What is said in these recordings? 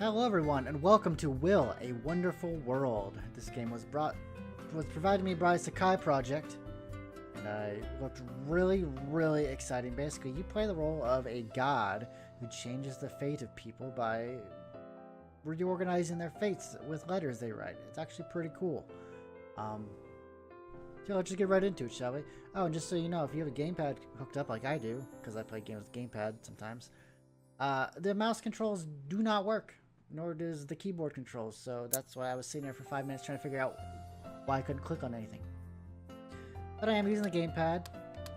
Hello everyone, and welcome to Will, a Wonderful World. This game was provided to me by Sekai Project, and it looked really exciting. Basically, you play the role of a god who changes the fate of people by reorganizing their fates with letters they write. It's actually pretty cool. So let's just get right into it, shall we? Oh, and just so you know, if you have a gamepad hooked up like I do, because I play games with gamepad sometimes, the mouse controls do not work, nor does the keyboard controls, so that's why I was sitting there for 5 minutes trying to figure out why I couldn't click on anything. But I am using the gamepad.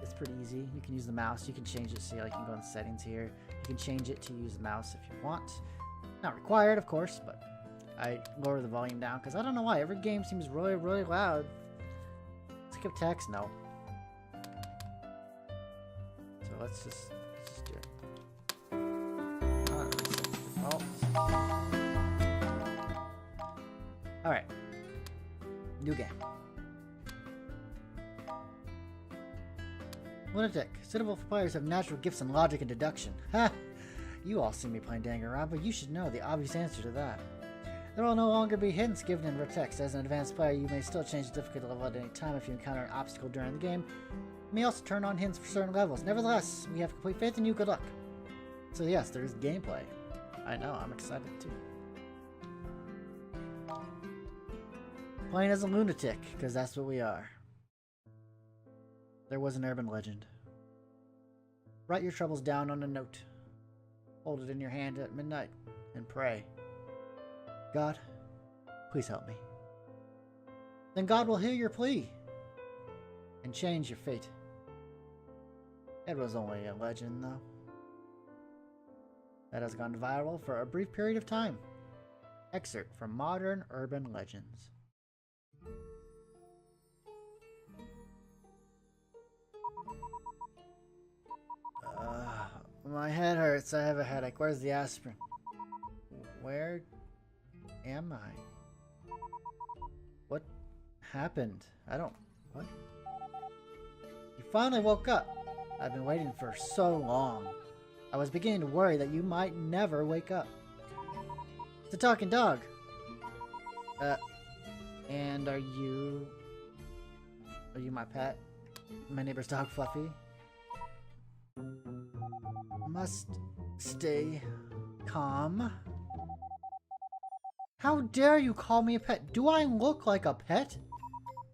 It's pretty easy. You can use the mouse. You can change it, see, like you can go in settings here. You can change it to use the mouse if you want. Not required, of course, but I lower the volume down because I don't know why. Every game seems really loud. Skip text? No. So let's just do it. Alright. New game. Lunatic. Suitable for players who have natural gifts in logic and deduction. Ha! You all see me playing Danganronpa, but you should know the obvious answer to that. There will no longer be hints given in text. As an advanced player, you may still change the difficulty level at any time if you encounter an obstacle during the game. You may also turn on hints for certain levels. Nevertheless, we have complete faith in you. Good luck. So yes, there is gameplay. I know, I'm excited too. Playing as a lunatic, because that's what we are. There was an urban legend. Write your troubles down on a note. Hold it in your hand at midnight and pray. God, please help me. Then God will hear your plea and change your fate. It was only a legend, though. That has gone viral for a brief period of time. Excerpt from Modern Urban Legends. My head hurts. I have a headache. Where's the aspirin? Where am I? What happened? What? You finally woke up. I've been waiting for so long. I was beginning to worry that you might never wake up. It's a talking dog. And are you my pet? My neighbor's dog, Fluffy? Must stay calm. How dare you call me a pet? Do I look like a pet?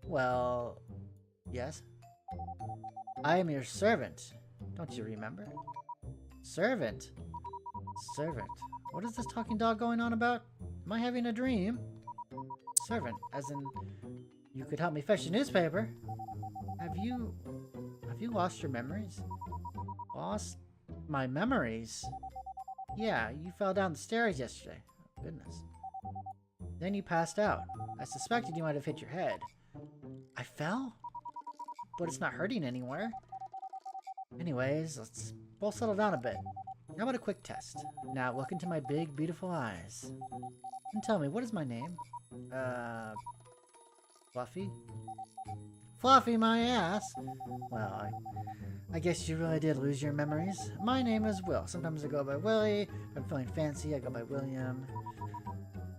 Well, yes. I am your servant. Don't you remember? Servant? Servant. What is this talking dog going on about? Am I having a dream? Servant, as in, you could help me fetch the newspaper. Have you lost your memories? Lost my memories? Yeah, you fell down the stairs yesterday. Oh, goodness. Then you passed out. I suspected you might have hit your head. I fell? But it's not hurting anywhere. Anyways, let's both settle down a bit. How about a quick test? Now look into my big, beautiful eyes. And tell me, what is my name? Fluffy? Fluffy my ass! Well, I guess you really did lose your memories. My name is Will. Sometimes I go by Willie. If I'm feeling fancy, I go by William.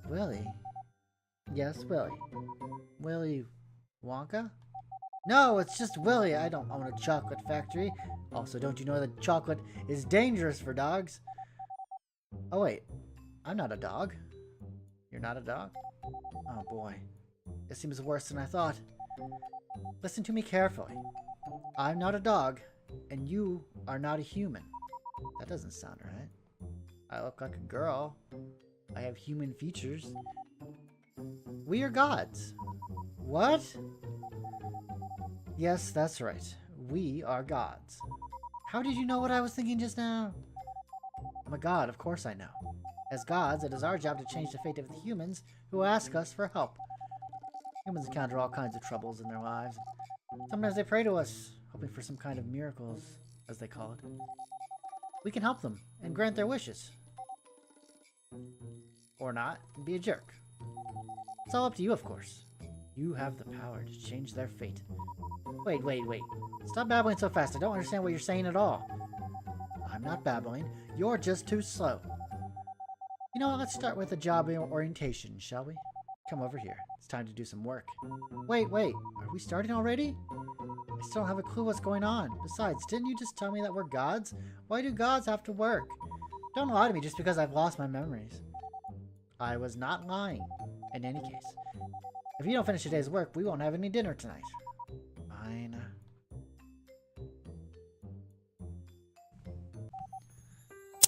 Willie? Yes, Willie. Willy Wonka? No, it's just Willie. I don't own a chocolate factory. Also, don't you know that chocolate is dangerous for dogs? Oh wait, I'm not a dog. You're not a dog? Oh boy. This seems worse than I thought. Listen to me carefully. I'm not a dog, and you are not a human. That doesn't sound right. I look like a girl. I have human features. We are gods. What? Yes, that's right. We are gods. How did you know what I was thinking just now? I'm a god, of course I know. As gods, it is our job to change the fate of the humans who ask us for help. Humans encounter all kinds of troubles in their lives. Sometimes they pray to us, hoping for some kind of miracles, as they call it. We can help them and grant their wishes. Or not, and be a jerk. It's all up to you, of course. You have the power to change their fate. Wait. Stop babbling so fast. I don't understand what you're saying at all. I'm not babbling. You're just too slow. You You know what, let's start with the job orientation, shall we? Come over here. It's time to do some work. Wait, are we starting already? I still don't have a clue what's going on. Besides, didn't you just tell me that we're gods? Why do gods have to work? Don't lie to me just because I've lost my memories. I was not lying. In any case, if you don't finish today's work, we won't have any dinner tonight. Fine.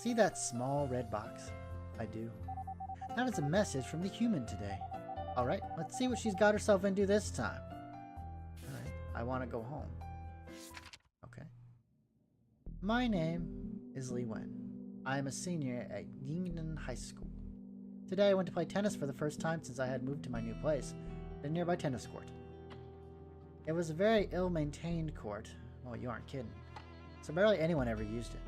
See that small red box? I do. That is a message from the human today. Alright, let's see what she's got herself into this time. Alright, I want to go home. Okay. My name is Li Wen. I am a senior at Yingnan High School. Today I went to play tennis for the first time since I had moved to my new place, the nearby tennis court. It was a very ill-maintained court. Well, you aren't kidding. So barely anyone ever used it.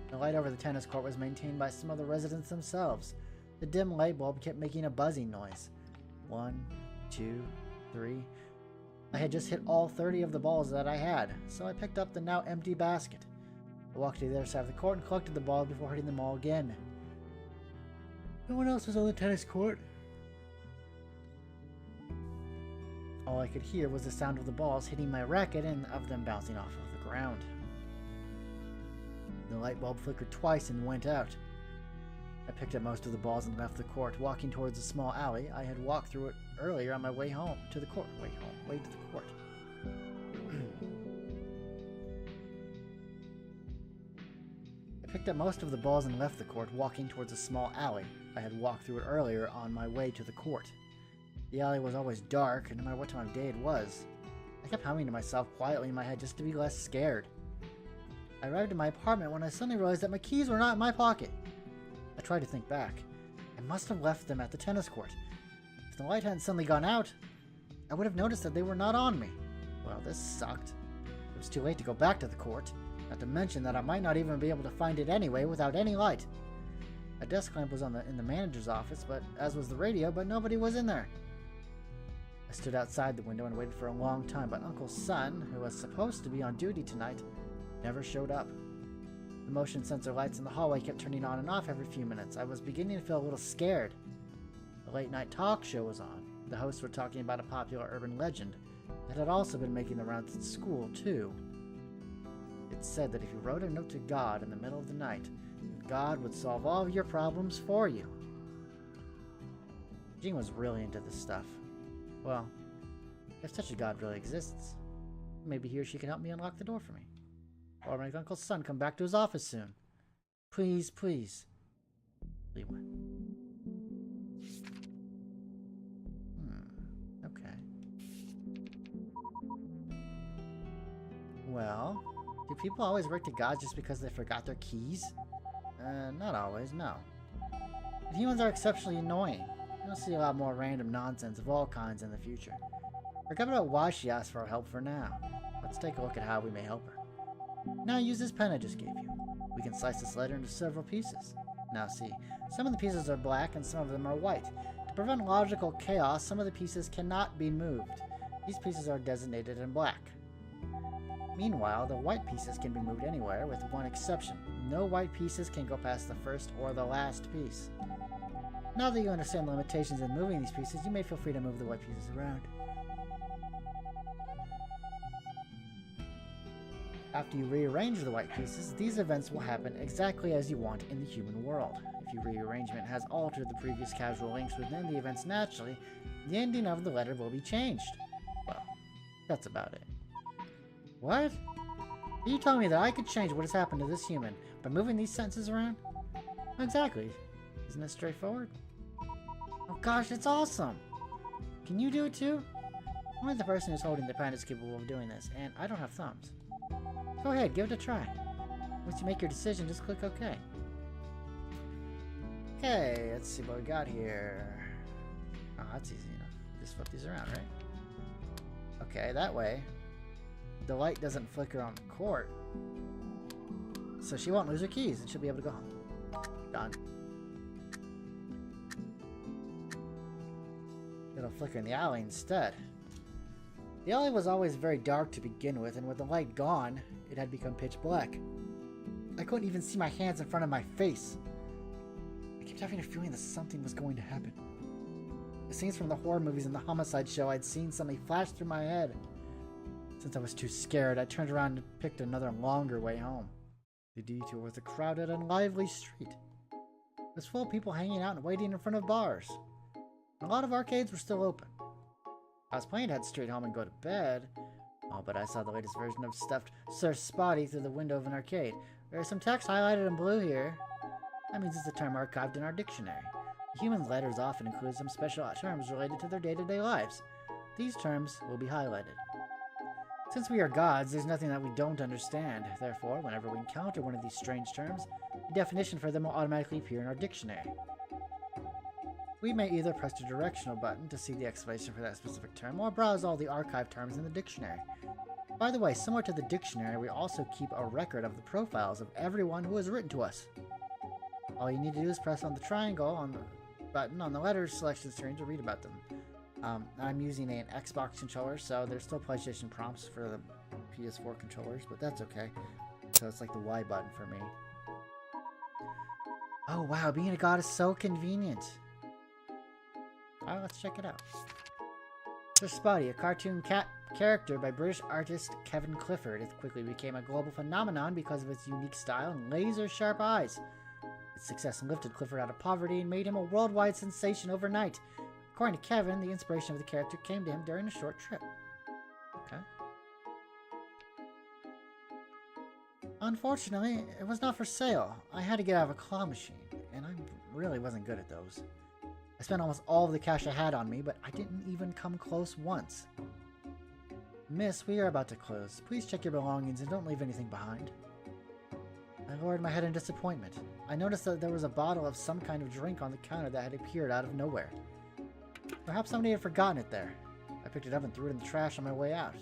The light over the tennis court was maintained by some of the residents themselves. The dim light bulb kept making a buzzing noise. 1, 2, 3. I had just hit all 30 of the balls that I had, so I picked up the now empty basket. I walked to the other side of the court and collected the balls before hitting them all again. No one else was on the tennis court. All I could hear was the sound of the balls hitting my racket and of them bouncing off of the ground. The light bulb flickered twice and went out. I picked up most of the balls and left the court, walking towards a small alley. I had walked through it earlier on my way home to the court. Way to the court. I picked up most of the balls and left the court, walking towards a small alley. I had walked through it earlier on my way to the court. The alley was always dark, and no matter what time of day it was. I kept humming to myself quietly in my head just to be less scared. I arrived at my apartment when I suddenly realized that my keys were not in my pocket. I tried to think back. I must have left them at the tennis court. If the light hadn't suddenly gone out, I would have noticed that they were not on me. Well, this sucked. It was too late to go back to the court, not to mention that I might not even be able to find it anyway without any light. A desk lamp was in the manager's office, as was the radio, but nobody was in there. I stood outside the window and waited for a long time, but Uncle's son, who was supposed to be on duty tonight, never showed up. The motion sensor lights in the hallway kept turning on and off every few minutes. I was beginning to feel a little scared. A late-night talk show was on. The hosts were talking about a popular urban legend that had also been making the rounds at school, too. It said that if you wrote a note to God in the middle of the night, God would solve all of your problems for you. Jean was really into this stuff. Well, if such a God really exists, maybe he or she can help me unlock the door for me. Or make Uncle's son come back to his office soon. Please, please. Li Wen. Okay. Well, do people always work to God just because they forgot their keys? Not always, no. But humans are exceptionally annoying. You'll see a lot more random nonsense of all kinds in the future. Forget about why she asked for our help for now. Let's take a look at how we may help her. Now use this pen I just gave you. We can slice this letter into several pieces. Now see, some of the pieces are black and some of them are white. To prevent logical chaos, some of the pieces cannot be moved. These pieces are designated in black. Meanwhile, the white pieces can be moved anywhere, with one exception. No white pieces can go past the first or the last piece. Now that you understand the limitations in moving these pieces, you may feel free to move the white pieces around. After you rearrange the white pieces, these events will happen exactly as you want in the human world. If your rearrangement has altered the previous casual links within the events naturally, the ending of the letter will be changed. Well, that's about it. What? Are you telling me that I could change what has happened to this human by moving these sentences around? Exactly. Isn't it straightforward? Oh gosh, it's awesome! Can you do it too? Only the person who's holding the pen is capable of doing this, and I don't have thumbs. Go ahead, give it a try. Once you make your decision, just click OK. Okay, let's see what we got here. Oh, that's easy enough. Just flip these around, right? Okay, that way, the light doesn't flicker on the court, so she won't lose her keys and she'll be able to go home. Done. It'll flicker in the alley instead. The alley was always very dark to begin with, and with the light gone, it had become pitch black. I couldn't even see my hands in front of my face. I kept kept having a feeling that something was going to happen. The scenes from the horror movies and the homicide show I'd seen suddenly flashed through my head. Since I was too scared, I turned around and picked another longer way home. The detour was a crowded and lively street. It was full of people hanging out and waiting in front of bars. A lot of arcades were still open. I was planning to head straight home and go to bed. Oh, but I saw the latest version of stuffed Sir Spotty through the window of an arcade. There's some text highlighted in blue here. That means it's a term archived in our dictionary. The human's letters often include some special terms related to their day-to-day lives. These terms will be highlighted. Since we are gods, there's nothing that we don't understand. Therefore, whenever we encounter one of these strange terms, the definition for them will automatically appear in our dictionary. We may either press the directional button to see the explanation for that specific term, or browse all the archived terms in the dictionary. By the way, similar to the dictionary, we also keep a record of the profiles of everyone who has written to us. All you need to do is press on the triangle on the button on the letters selection screen to read about them. I'm using an Xbox controller, so there's still PlayStation prompts for the PS4 controllers, but that's okay. So it's like the Y button for me. Oh wow, being a god is so convenient. Alright, let's check it out. Sir Spotty, a cartoon character by British artist Kevin Clifford. It quickly became a global phenomenon because of its unique style and laser-sharp eyes. Its success lifted Clifford out of poverty and made him a worldwide sensation overnight. According to Kevin, the inspiration of the character came to him during a short trip. Okay. Unfortunately, it was not for sale. I had to get out of a claw machine, and I really wasn't good at those. I spent almost all of the cash I had on me, but I didn't even come close once. Miss, we are about to close. Please check your belongings and don't leave anything behind. I lowered my head in disappointment. I noticed that there was a bottle of some kind of drink on the counter that had appeared out of nowhere. Perhaps somebody had forgotten it there. I picked it up and threw it in the trash on my way out.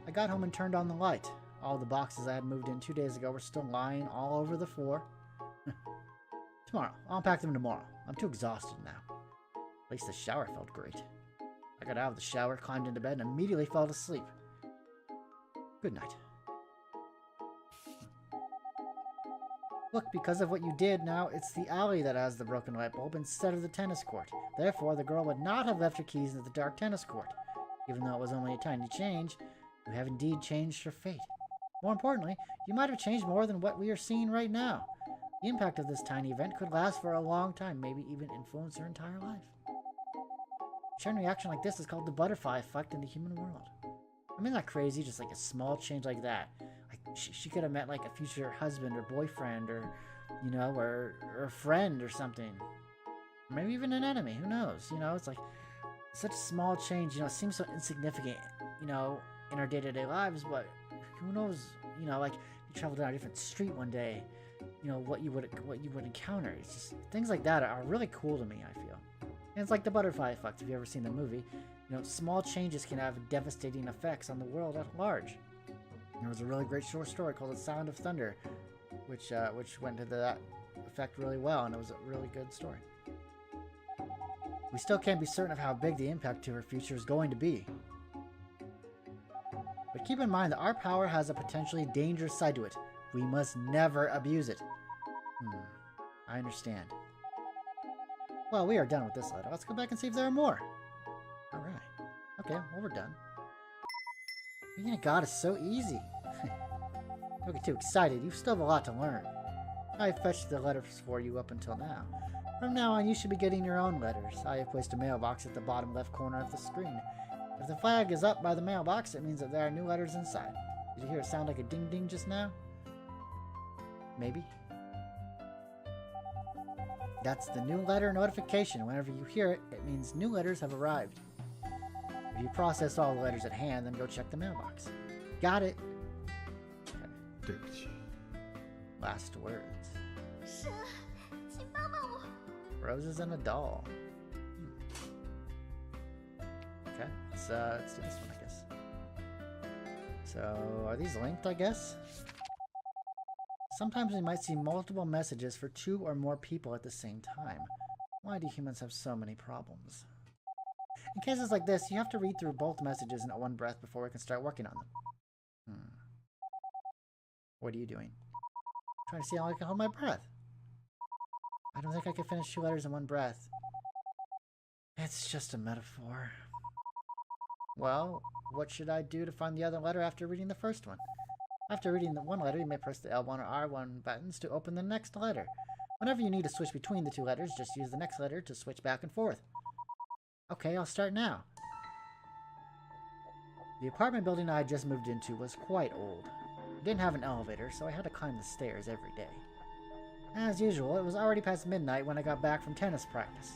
I got home and turned on the light. All the boxes I had moved in 2 days ago were still lying all over the floor. Tomorrow. I'll unpack them tomorrow. I'm too exhausted now. At least the shower felt great. I got out of the shower, climbed into bed, and immediately fell asleep. Good night. Look, because of what you did, now it's the alley that has the broken light bulb instead of the tennis court. Therefore, the girl would not have left her keys in the dark tennis court. Even though it was only a tiny change, you have indeed changed her fate. More importantly, you might have changed more than what we are seeing right now. The impact of this tiny event could last for a long time, maybe even influence her entire life. A chain reaction like this is called the butterfly effect in the human world. I mean, not crazy, just like a small change like that. Like she could have met like a future husband or boyfriend or, you know, or a friend or something. Maybe even an enemy, who knows? You know, it's like such a small change, you know, it seems so insignificant, you know, in our day-to-day lives, but who knows, you know, like you travel down a different street one day, you know, what you would encounter. It's just things like that are really cool to me, I feel. And it's like the butterfly effect, if you've ever seen the movie. You know, small changes can have devastating effects on the world at large. There was a really great short story called The Sound of Thunder, which went into that effect really well, and it was a really good story. We still can't be certain of how big the impact to her future is going to be. But keep in mind that our power has a potentially dangerous side to it. We must never abuse it. I understand. Well, we are done with this letter. Let's go back and see if there are more. Alright. Okay, well, we're done. Being a god is so easy. Don't get too excited. You still have a lot to learn. I fetched the letters for you up until now. From now on, you should be getting your own letters. I have placed a mailbox at the bottom left corner of the screen. If the flag is up by the mailbox, it means that there are new letters inside. Did you hear it sound like a ding-ding just now? Maybe? That's the new letter notification. Whenever you hear it, it means new letters have arrived. If you process all the letters at hand, then go check the mailbox. Got it. Okay. Last words. Roses and a doll. Okay, let's do this one, I guess. So, are these linked, I guess? Sometimes we might see multiple messages for 2 or more people at the same time. Why do humans have so many problems? In cases like this, you have to read through both messages in one breath before we can start working on them. What are you doing? I'm trying to see how I can hold my breath. I don't think I could finish 2 letters in one breath. It's just a metaphor. Well, what should I do to find the other letter after reading the first one? After reading the one letter, you may press the L1 or R1 buttons to open the next letter. Whenever you need to switch between the 2 letters, just use the next letter to switch back and forth. Okay, I'll start now. The apartment building I had just moved into was quite old. It didn't have an elevator, so I had to climb the stairs every day. As usual, it was already past midnight when I got back from tennis practice.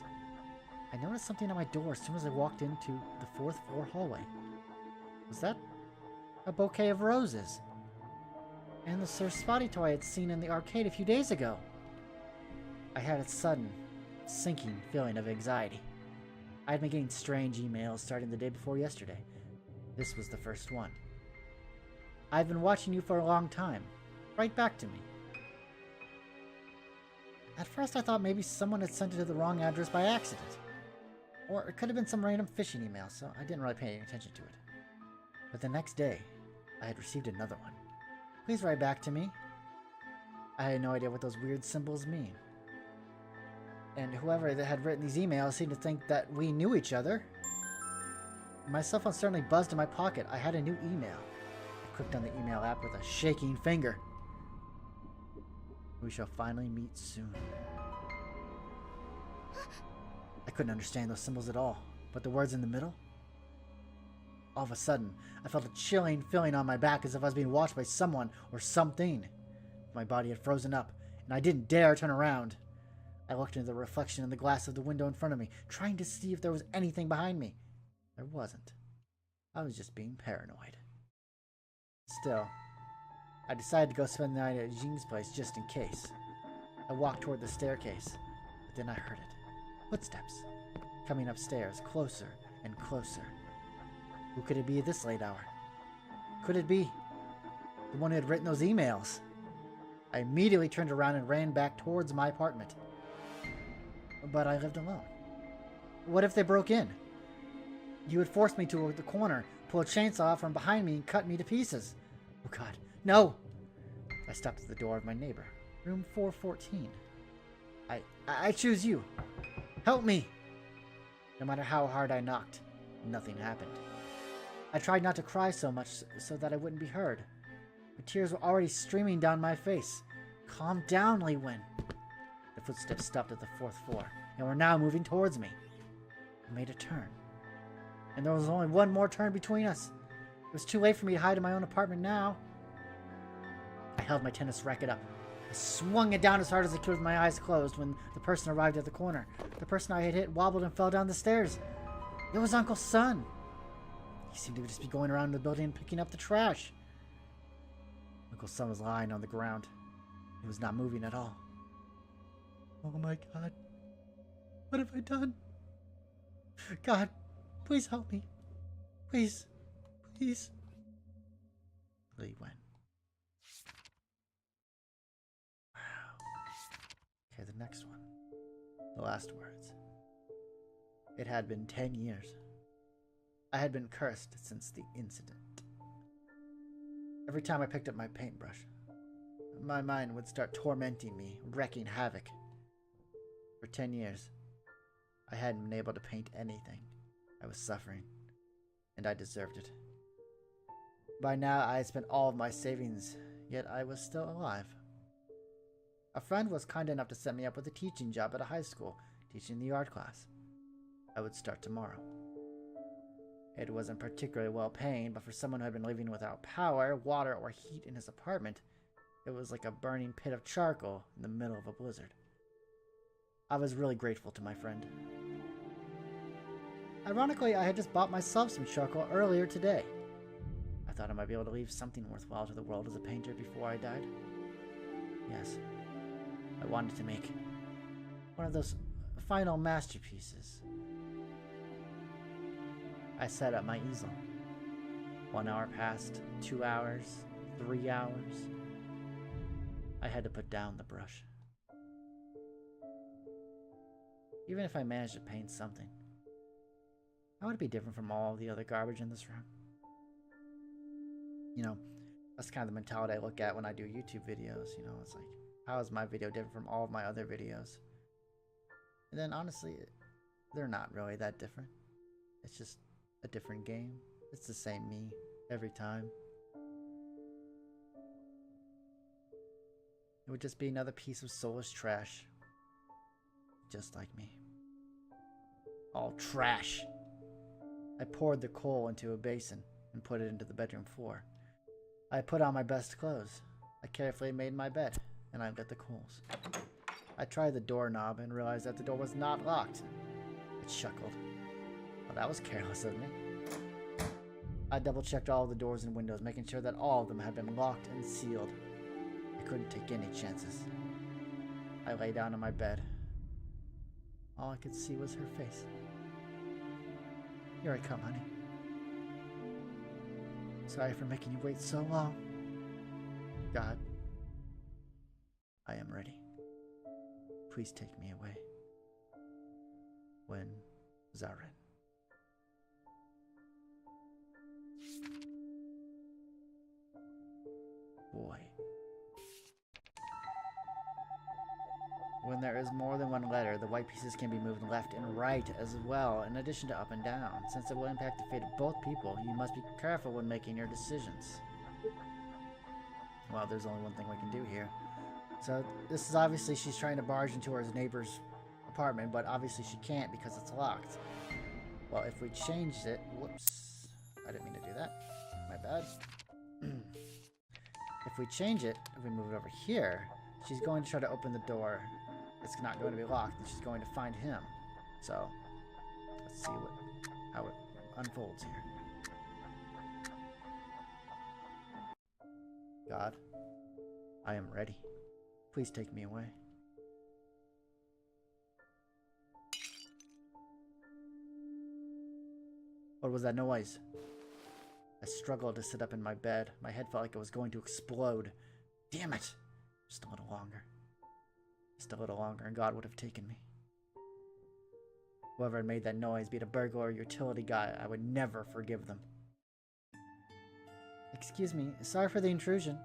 I noticed something at my door as soon as I walked into the 4th floor hallway. Was that a bouquet of roses? And the Sir Spotty toy I had seen in the arcade a few days ago. I had a sudden, sinking feeling of anxiety. I had been getting strange emails starting the day before yesterday. This was the first one. I've been watching you for a long time. Write back to me. At first I thought maybe someone had sent it to the wrong address by accident. Or it could have been some random phishing email, so I didn't really pay any attention to it. But the next day, I had received another one. Please write back to me. I had no idea what those weird symbols mean. And whoever that had written these emails seemed to think that we knew each other. My cell phone suddenly buzzed in my pocket. I had a new email. I clicked on the email app with a shaking finger. We shall finally meet soon. I couldn't understand those symbols at all, but the words in the middle? All of a sudden, I felt a chilling feeling on my back as if I was being watched by someone or something. My body had frozen up, and I didn't dare turn around. I looked into the reflection in the glass of the window in front of me, trying to see if there was anything behind me. There wasn't. I was just being paranoid. Still, I decided to go spend the night at Jean's place just in case. I walked toward the staircase, but then I heard it. Footsteps. Coming upstairs, closer and closer. Who could it be at this late hour? Could it be the one who had written those emails? I immediately turned around and ran back towards my apartment. But I lived alone. What if they broke in? You would force me to the corner, pull a chainsaw from behind me, and cut me to pieces. Oh God, no! I stopped at the door of my neighbor, room 414. I choose you. Help me! No matter how hard I knocked, nothing happened. I tried not to cry so much so that I wouldn't be heard. But tears were already streaming down my face. Calm down, Li Wen. The footsteps stopped at the 4th floor, and were now moving towards me. I made a turn. And there was only one more turn between us. It was too late for me to hide in my own apartment now. I held my tennis racket up. I swung it down as hard as I could with my eyes closed when the person arrived at the corner. The person I had hit wobbled and fell down the stairs. It was Uncle Sun. He seemed to just be going around the building and picking up the trash. Uncle Sun was lying on the ground. He was not moving at all. Oh my God. What have I done? God, please help me. Please. Please. Li Wen. Wow. Okay, the next one. The last words. It had been 10 years. I had been cursed since the incident. Every time I picked up my paintbrush, my mind would start tormenting me, wreaking havoc. For 10 years, I hadn't been able to paint anything. I was suffering, and I deserved it. By now, I had spent all of my savings, yet I was still alive. A friend was kind enough to set me up with a teaching job at a high school, teaching the art class. I would start tomorrow. It wasn't particularly well paying, but for someone who had been living without power, water, or heat in his apartment, it was like a burning pit of charcoal in the middle of a blizzard. I was really grateful to my friend. Ironically, I had just bought myself some charcoal earlier today. I thought I might be able to leave something worthwhile to the world as a painter before I died. Yes, I wanted to make one of those final masterpieces. I set up my easel. 1 hour passed, 2 hours, 3 hours. I had to put down the brush. Even if I managed to paint something, how would it be different from all the other garbage in this room? You know, that's kind of the mentality I look at when I do YouTube videos. You know, it's like, how is my video different from all of my other videos? And then honestly, they're not really that different. It's just a different game. It's the same me every time. It would just be another piece of soulless trash. Just like me. All trash. I poured the coal into a basin and put it into the bedroom floor. I put on my best clothes. I carefully made my bed, and I lit the coals. I tried the doorknob and realized that the door was not locked. It chuckled. Well, that was careless of me. I double-checked all the doors and windows, making sure that all of them had been locked and sealed. I couldn't take any chances. I lay down in my bed. All I could see was her face. Here I come, honey. Sorry for making you wait so long. God, I am ready. Please take me away. When Zarin. Boy. When there is more than one letter, the white pieces can be moved left and right as well, in addition to up and down. Since it will impact the fate of both people, you must be careful when making your decisions. Well, there's only one thing we can do here. So, this is obviously she's trying to barge into her neighbor's apartment, but obviously she can't because it's locked. Well, if we changed it... Whoops. I didn't mean to do that. My bad. If we change it, if we move it over here, she's going to try to open the door. It's not going to be locked, and she's going to find him. So, let's see how it unfolds here. God, I am ready. Please take me away. What was that noise? I struggled to sit up in my bed. My head felt like it was going to explode. Damn it! Just a little longer. Just a little longer, and God would have taken me. Whoever had made that noise, be it a burglar or utility guy, I would never forgive them. Excuse me, sorry for the intrusion.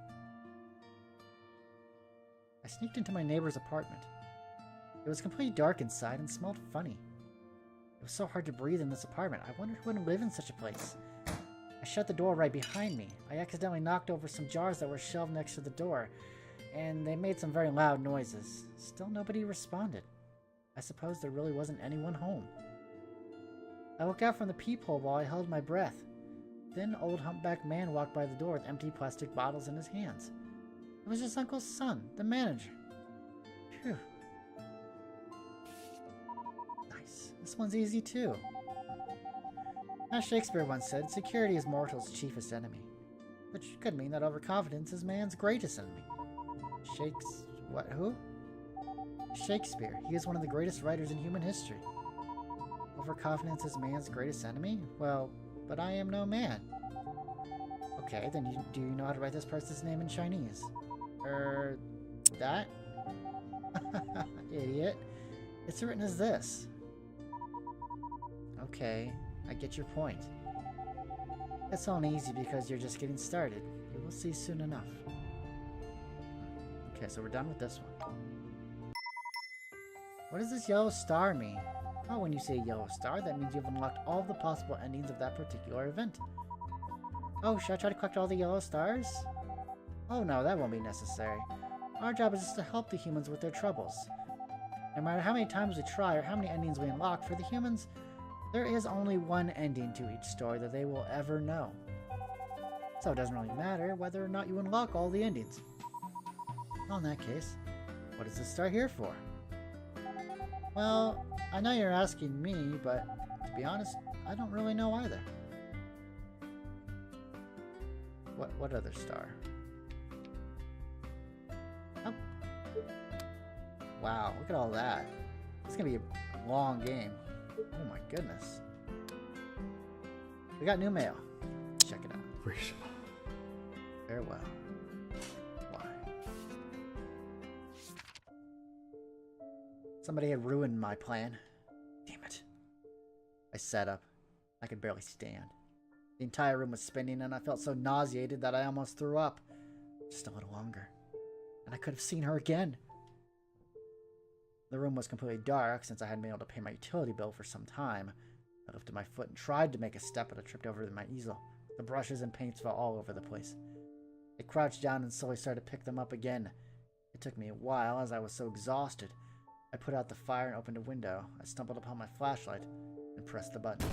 I sneaked into my neighbor's apartment. It was completely dark inside and smelled funny. It was so hard to breathe in this apartment. I wondered who would live in such a place. I shut the door right behind me. I accidentally knocked over some jars that were shelved next to the door, and they made some very loud noises. Still nobody responded. I suppose there really wasn't anyone home. I looked out from the peephole while I held my breath. Then old humpback man walked by the door with empty plastic bottles in his hands. It was his uncle's son, the manager. Phew. Nice. This one's easy too. As Shakespeare once said, security is mortal's chiefest enemy. Which could mean that overconfidence is man's greatest enemy. Who? Shakespeare. He is one of the greatest writers in human history. Overconfidence is man's greatest enemy? Well, but I am no man. Okay, then do you know how to write this person's name in Chinese? That? Idiot. It's written as this. Okay, I get your point. It's only easy because you're just getting started. You will see soon enough. Okay, so we're done with this one. What does this yellow star mean? Oh, when you say yellow star, that means you've unlocked all the possible endings of that particular event. Oh, should I try to collect all the yellow stars? Oh no, that won't be necessary. Our job is just to help the humans with their troubles. No matter how many times we try or how many endings we unlock for the humans, there is only one ending to each story that they will ever know. So it doesn't really matter whether or not you unlock all the endings. Well, in that case, what is this star here for? Well, I know you're asking me, but to be honest, I don't really know either. What other star? Oh. Wow, look at all that. It's gonna be a long game. Oh my goodness. We got new mail. Check it out. Farewell. Why? Somebody had ruined my plan. Damn it. I sat up. I could barely stand. The entire room was spinning and I felt so nauseated that I almost threw up. Just a little longer. And I could have seen her again. The room was completely dark since I hadn't been able to pay my utility bill for some time. I lifted my foot and tried to make a step, but I tripped over my easel. The brushes and paints fell all over the place. I crouched down and slowly started to pick them up again. It took me a while as I was so exhausted. I put out the fire and opened a window. I stumbled upon my flashlight and pressed the button.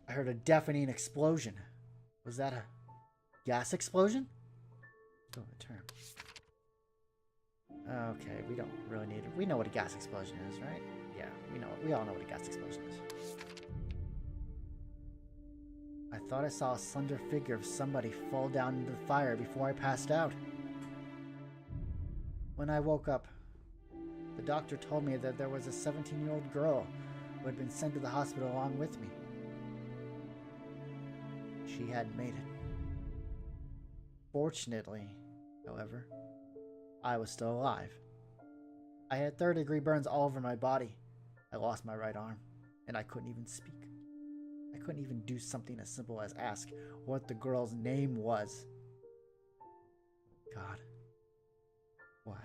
I heard a deafening explosion. Was that a gas explosion? Oh, a term. Okay, we don't really need it. We know what a gas explosion is, right? Yeah, we all know what a gas explosion is. I thought I saw a slender figure of somebody fall down into the fire before I passed out. When I woke up, the doctor told me that there was a 17-year-old girl who had been sent to the hospital along with me. She hadn't made it. Fortunately, however, I was still alive. I had third-degree burns all over my body. I lost my right arm, and I couldn't even speak. I couldn't even do something as simple as ask what the girl's name was. God, why?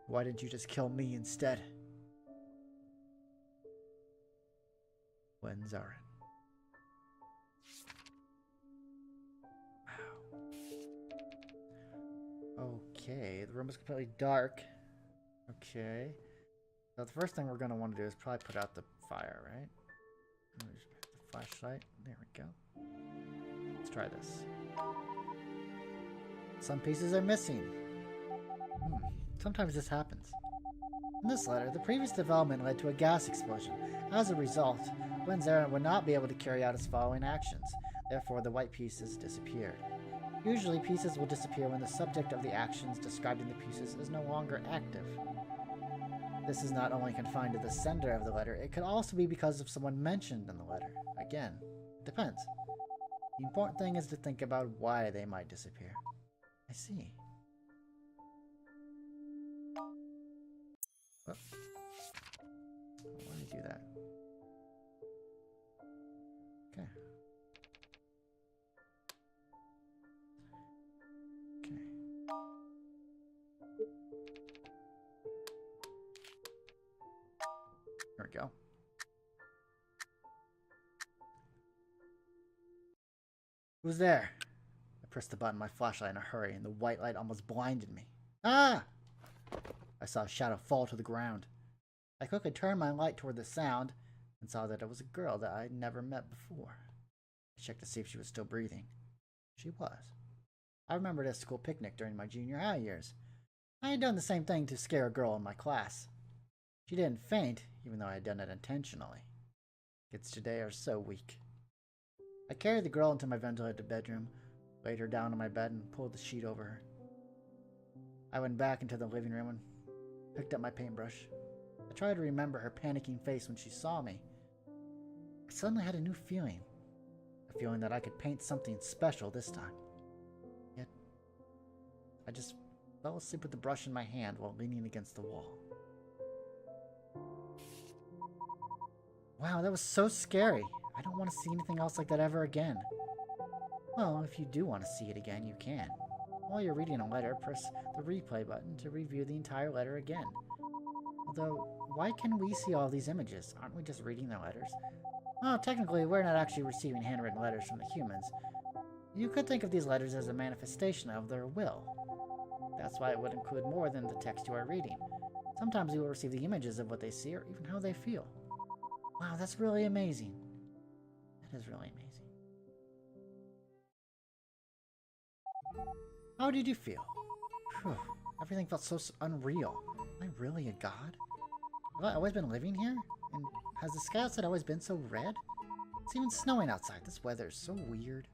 Why didn't you just kill me instead? When Zarin. Wow. Okay, the room is completely dark. Okay. So the first thing we're going to want to do is probably put out the fire, right? The flashlight. There we go. Let's try this. Some pieces are missing. Sometimes this happens. In this letter, the previous development led to a gas explosion. As a result, Zarin would not be able to carry out his following actions. Therefore, the white pieces disappeared. Usually, pieces will disappear when the subject of the actions described in the pieces is no longer active. This is not only confined to the sender of the letter, it could also be because of someone mentioned in the letter. Again, it depends. The important thing is to think about why they might disappear. I see. Oh. Why did I do that? Okay. Okay. There we go. Who's there? I pressed the button on my flashlight in a hurry, and the white light almost blinded me. Ah! I saw a shadow fall to the ground. I quickly turned my light toward the sound and saw that it was a girl that I had never met before. I checked to see if she was still breathing. She was. I remembered a school picnic during my junior high years. I had done the same thing to scare a girl in my class. She didn't faint, even though I had done it intentionally. Kids today are so weak. I carried the girl into my ventilated bedroom, laid her down on my bed, and pulled the sheet over her. I went back into the living room and picked up my paintbrush. I tried to remember her panicking face when she saw me. I suddenly had a new feeling. A feeling that I could paint something special this time. Yet, I just fell asleep with the brush in my hand while leaning against the wall. Wow, that was so scary. I don't want to see anything else like that ever again. Well, if you do want to see it again, you can. While you're reading a letter, press the replay button to review the entire letter again. Although, why can we see all these images? Aren't we just reading their letters? Well, technically, we're not actually receiving handwritten letters from the humans. You could think of these letters as a manifestation of their will. That's why it would include more than the text you are reading. Sometimes you will receive the images of what they see or even how they feel. Wow, that's really amazing. That is really amazing. How did you feel? Whew, everything felt so unreal. Am I really a god? Have I always been living here? And has the sky outside always been so red? It's even snowing outside. This weather is so weird.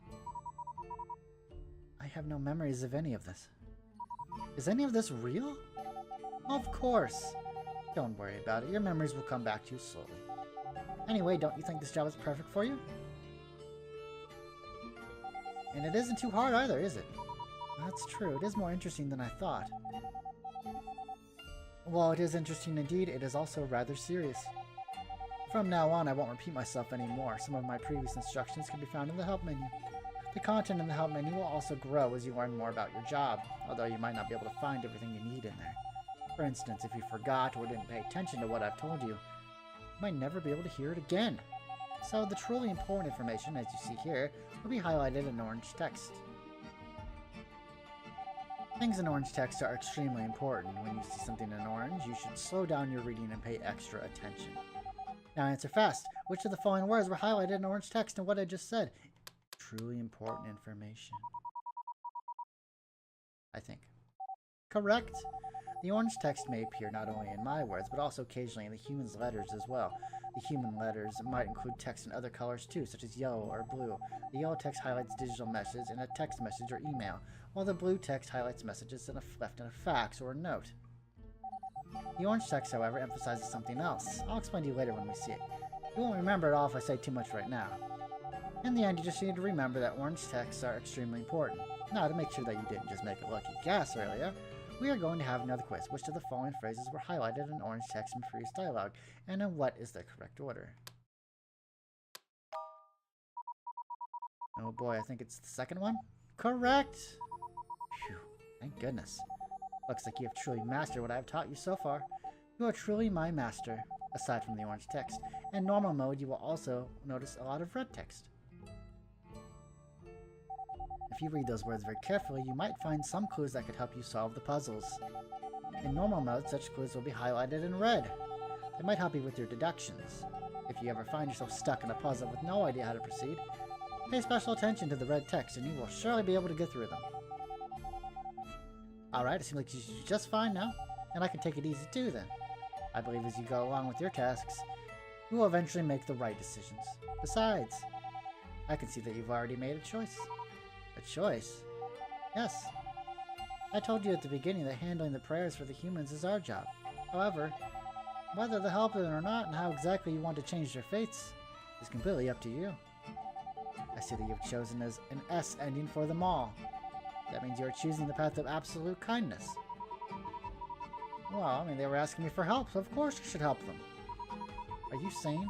I have no memories of any of this. Is any of this real? Of course. Don't worry about it. Your memories will come back to you slowly. Anyway, don't you think this job is perfect for you? And it isn't too hard either, is it? That's true. It is more interesting than I thought. While it is interesting indeed, it is also rather serious. From now on, I won't repeat myself anymore. Some of my previous instructions can be found in the help menu. The content in the help menu will also grow as you learn more about your job, although you might not be able to find everything you need in there. For instance, if you forgot or didn't pay attention to what I've told you, you might never be able to hear it again. So the truly important information, as you see here, will be highlighted in orange text. Things in orange text are extremely important. When you see something in orange, you should slow down your reading and pay extra attention. Now answer fast. Which of the following words were highlighted in orange text in what I just said? Truly important information. I think. Correct. The orange text may appear not only in my words, but also occasionally in the human's letters as well. The human letters might include text in other colors too, such as yellow or blue. The yellow text highlights digital messages in a text message or email, while the blue text highlights messages left in a fax or a note. The orange text, however, emphasizes something else. I'll explain to you later when we see it. You won't remember it all if I say too much right now. In the end, you just need to remember that orange texts are extremely important. Now, to make sure that you didn't just make a lucky guess earlier, we are going to have another quiz. Which of the following phrases were highlighted in orange text in previous dialogue, and in what is the correct order? Oh boy, I think it's the second one. Correct! Phew, thank goodness. Looks like you have truly mastered what I have taught you so far. You are truly my master, aside from the orange text. In normal mode, you will also notice a lot of red text. If you read those words very carefully, you might find some clues that could help you solve the puzzles. In normal mode, such clues will be highlighted in red. They might help you with your deductions. If you ever find yourself stuck in a puzzle with no idea how to proceed, pay special attention to the red text and you will surely be able to get through them. Alright, it seems like you should be just fine now, and I can take it easy too then. I believe as you go along with your tasks, you will eventually make the right decisions. Besides, I can see that you've already made a choice. A choice? Yes. I told you at the beginning that handling the prayers for the humans is our job. However, whether to help them or not and how exactly you want to change their fates is completely up to you. I see that you've chosen as an S ending for them all. That means you're choosing the path of absolute kindness. Well, I mean, they were asking me for help, so of course I should help them. Are you saying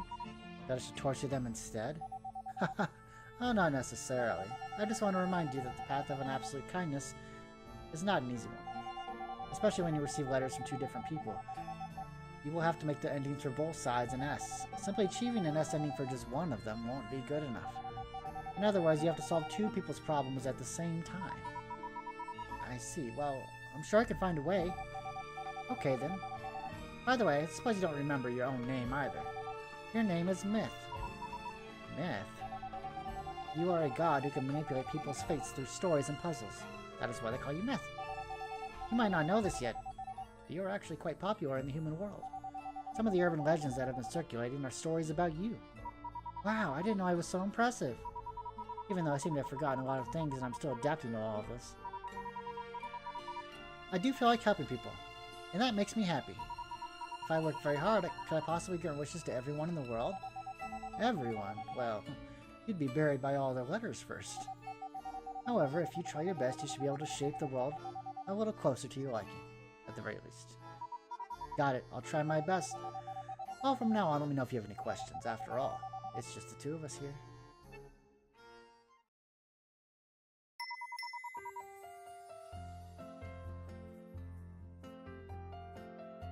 that I should torture them instead? Oh, not necessarily. I just want to remind you that the path of an absolute kindness is not an easy one. Especially when you receive letters from two different people. You will have to make the endings for both sides an S. Simply achieving an S ending for just one of them won't be good enough. In other words, you have to solve two people's problems at the same time. I see. Well, I'm sure I can find a way. Okay, then. By the way, I suppose you don't remember your own name either. Your name is Myth. Myth? You are a god who can manipulate people's fates through stories and puzzles. That is why they call you Myth. You might not know this yet, but you are actually quite popular in the human world. Some of the urban legends that have been circulating are stories about you. Wow, I didn't know I was so impressive. Even though I seem to have forgotten a lot of things and I'm still adapting to all of this. I do feel like helping people, and that makes me happy. If I work very hard, could I possibly grant wishes to everyone in the world? Everyone? Well, you'd be buried by all their letters first. However, if you try your best, you should be able to shape the world a little closer to your liking, at the very least. Got it. I'll try my best. Well, from now on, let me know if you have any questions. After all, it's just the two of us here.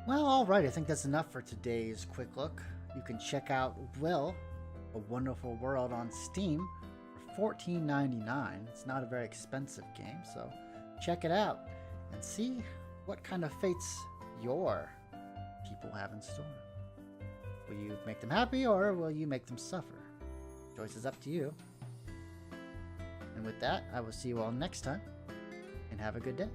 Well, alright, I think that's enough for today's quick look. You can check out Will, A Wonderful World on Steam for $14.99. It's not a very expensive game, so check it out and see what kind of fates your people have in store. Will you make them happy or will you make them suffer? Choice is up to you. And with that, I will see you all next time, and have a good day.